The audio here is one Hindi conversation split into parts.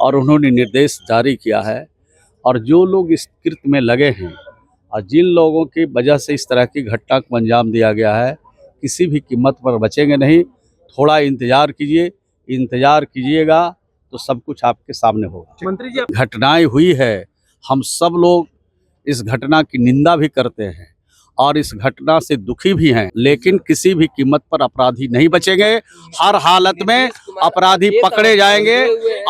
और उन्होंने निर्देश जारी किया है। और जो लोग इस कृत्य में लगे हैं और जिन लोगों की वजह से इस तरह की घटना को अंजाम दिया गया है, किसी भी कीमत पर बचेंगे नहीं। थोड़ा इंतज़ार कीजिए, इंतज़ार कीजिएगा तो सब कुछ आपके सामने होगा। मंत्री जी, घटनाएं हुई है, हम सब लोग इस घटना की निंदा भी करते हैं और इस घटना से दुखी भी हैं, लेकिन किसी भी कीमत पर अपराधी नहीं बचेंगे। हर हालत में अपराधी पकड़े जाएंगे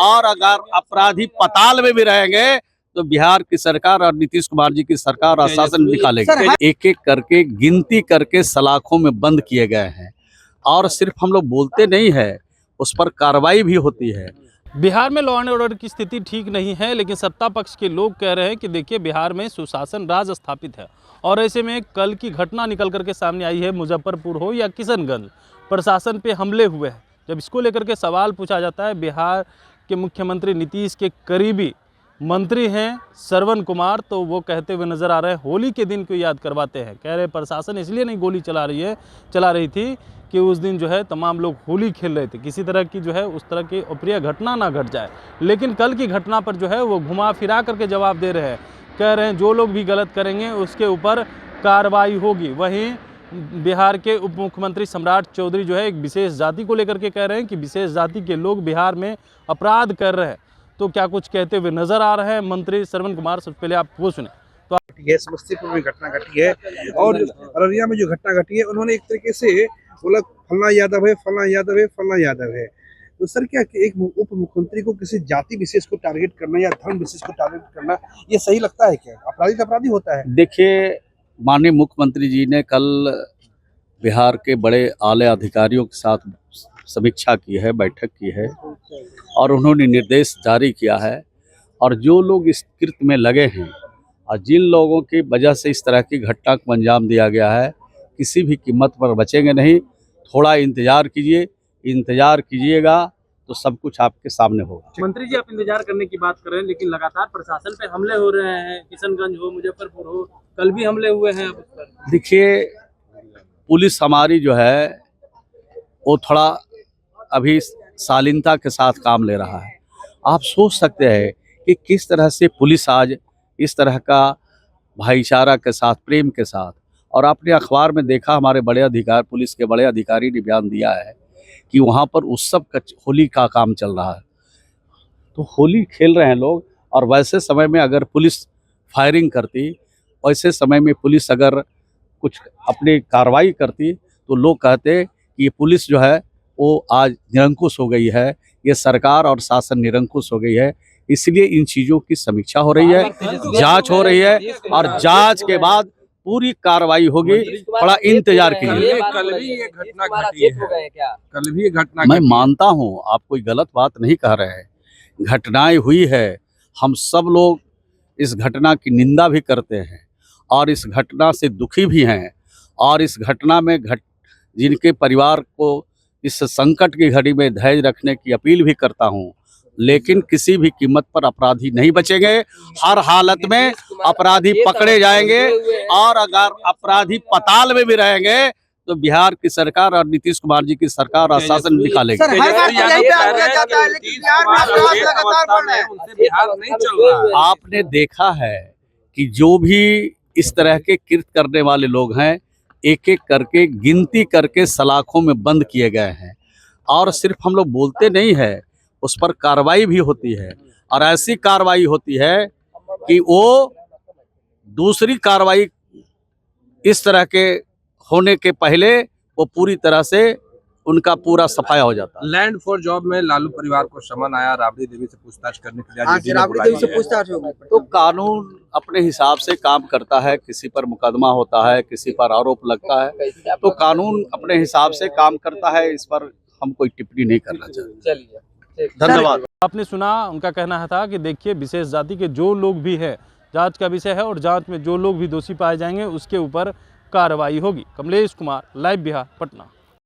और अगर अपराधी पताल में भी रहेंगे तो बिहार की सरकार और नीतीश कुमार जी की सरकार और शासन निकालेगी। एक एक करके गिनती करके सलाखों में बंद किए गए हैं और सिर्फ हम लोग बोलते नहीं है, उस पर कार्रवाई भी होती है। बिहार में लॉ एंड ऑर्डर की स्थिति ठीक नहीं है, लेकिन सत्ता पक्ष के लोग कह रहे हैं कि देखिए बिहार में सुशासन राज स्थापित है। और ऐसे में कल की घटना निकल करके सामने आई है, मुजफ्फरपुर हो या किशनगंज, प्रशासन पे हमले हुए हैं। जब इसको लेकर के सवाल पूछा जाता है, बिहार के मुख्यमंत्री नीतीश के करीबी मंत्री हैं श्रवण कुमार, तो वो कहते हुए नज़र आ रहे हैं होली के दिन को याद करवाते हैं। कह रहे प्रशासन इसलिए नहीं गोली चला रही थी कि उस दिन जो है तमाम लोग होली खेल रहे थे, किसी तरह की जो है उस तरह की अप्रिय घटना ना घट जाए। लेकिन कल की घटना पर जो है वो घुमा फिरा करके जवाब दे रहे हैं, कह रहे हैं जो लोग भी गलत करेंगे उसके ऊपर कार्रवाई होगी। वहीं बिहार के उप मुख्यमंत्री सम्राट चौधरी जो है एक विशेष जाति को लेकर के कह रहे हैं कि विशेष जाति के लोग बिहार में अपराध कर रहे हैं। तो क्या कुछ कहते हुए नजर आ रहे हैं मंत्री श्रवण कुमार, सबसे पहले आप वो सुने। तो ये समस्तीपुर में घटना घटी है और अररिया में जो घटना घटी है, उन्होंने एक तरीके से बोला फलना यादव है, फलना यादव है, फलना यादव है। तो सर क्या एक उप मुख्यमंत्री को किसी जाति विशेष को टारगेट करना या धर्म विशेष को टारगेट करना, ये सही लगता है क्या? अपराधी तो अपराधी होता है। देखिए, माननीय मुख्यमंत्री जी ने कल बिहार के बड़े आले अधिकारियों के साथ समीक्षा की है, बैठक की है और उन्होंने निर्देश जारी किया है। और जो लोग इस कृत्य में लगे हैं और जिन लोगों की वजह से इस तरह की घटना को अंजाम दिया गया है, किसी भी कीमत पर बचेंगे नहीं। थोड़ा इंतज़ार कीजिए, इंतज़ार कीजिएगा तो सब कुछ आपके सामने होगा। मंत्री जी, आप इंतजार करने की बात कर रहे हैं, लेकिन लगातार प्रशासन पे हमले हो रहे हैं, किशनगंज हो, मुजफ्फरपुर हो, कल भी हमले हुए हैं। देखिए, पुलिस हमारी जो है वो थोड़ा अभी शालीनता के साथ काम ले रहा है। आप सोच सकते हैं कि किस तरह से पुलिस आज इस तरह का भाईचारा के साथ, प्रेम के साथ, और आपने अखबार में देखा हमारे पुलिस के बड़े अधिकारी ने बयान दिया है कि वहाँ पर उत्सव का, होली का काम चल रहा है। तो होली खेल रहे हैं लोग, और वैसे समय में अगर पुलिस फायरिंग करती, वैसे समय में पुलिस अगर कुछ अपनी कार्रवाई करती तो लोग कहते कि ये पुलिस जो है वो आज निरंकुश हो गई है, ये सरकार और शासन निरंकुश हो गई है। इसलिए इन चीज़ों की समीक्षा हो रही है, जांच हो रही है और जांच के बाद पूरी कार्रवाई होगी। थोड़ा इंतजार कीजिए। कल भी ये घटना घटी है, कल भी ये घटना मैं मानता हूँ आप कोई गलत बात नहीं कह रहे हैं, घटनाएं हुई है, हम सब लोग इस घटना की निंदा भी करते हैं और इस घटना से दुखी भी हैं। और इस घटना में जिनके परिवार को इस संकट की घड़ी में धैर्य रखने की अपील भी करता हूं, लेकिन किसी भी कीमत पर अपराधी नहीं बचेंगे। हर हालत में अपराधी पकड़े जाएंगे और अगर अपराधी पताल में भी रहेंगे तो बिहार की सरकार और नीतीश कुमार जी की सरकार और शासन निकालेगी। आपने देखा है कि जो भी इस तरह के कृत्य करने वाले लोग हैं, एक एक करके गिनती करके सलाखों में बंद किए गए हैं और सिर्फ हम लोग बोलते नहीं है, उस पर कार्रवाई भी होती है। और ऐसी कार्रवाई होती है कि वो दूसरी कार्रवाई इस तरह के होने के पहले वो पूरी तरह से उनका पूरा सफाया हो जाता है। लैंड फॉर जॉब में लालू परिवार को समन आया राबड़ी देवी से पूछताछ करने के लिए। राबड़ी देवी से पूछताछ होगी तो कानून अपने हिसाब से काम करता है, किसी पर मुकदमा होता है, किसी पर आरोप लगता है, तो कानून अपने हिसाब से काम करता है। इस पर हम कोई टिप्पणी नहीं करना चाहते। चलिए, धन्यवाद। आपने सुना, उनका कहना था कि देखिए विशेष जाति के जो लोग भी हैं, जांच का विषय है और जांच में जो लोग भी दोषी पाए जाएंगे उसके ऊपर कार्रवाई होगी। कमलेश कुमार, लाइव बिहार, पटना।